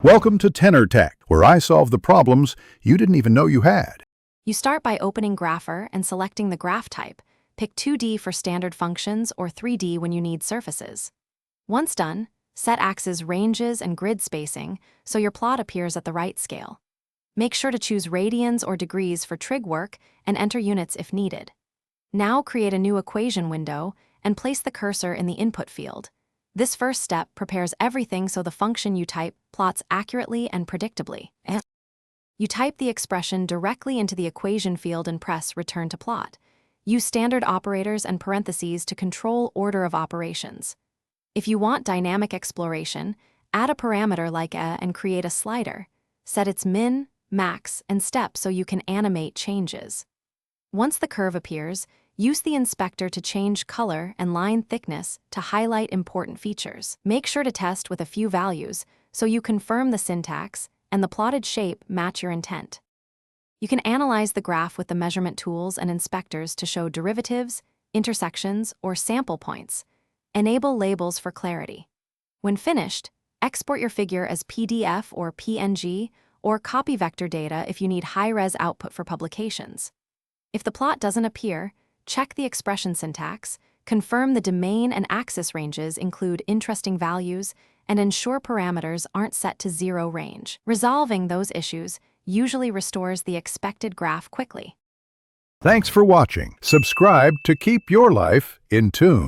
Welcome to Tenor Tech, where I solve the problems you didn't even know you had. You start by opening Grapher and selecting the graph type. Pick 2D for standard functions or 3D when you need surfaces. Once done, set axes ranges and grid spacing so your plot appears at the right scale. Make sure to choose radians or degrees for trig work and enter units if needed. Now create a new equation window and place the cursor in the input field. This first step prepares everything so the function you type plots accurately and predictably. You type the expression directly into the equation field and press Return to Plot. Use standard operators and parentheses to control order of operations. If you want dynamic exploration, add a parameter like a and create a slider. Set its min, max, and step so you can animate changes. Once the curve appears, use the inspector to change color and line thickness to highlight important features. Make sure to test with a few values so you confirm the syntax and the plotted shape match your intent. You can analyze the graph with the measurement tools and inspectors to show derivatives, intersections, or sample points. Enable labels for clarity. When finished, export your figure as PDF or PNG, or copy vector data if you need high-res output for publications. If the plot doesn't appear, check the expression syntax, confirm the domain and axis ranges include interesting values, and ensure parameters aren't set to 0 range. Resolving those issues usually restores the expected graph quickly. Thanks for watching. Subscribe to keep your life in tune.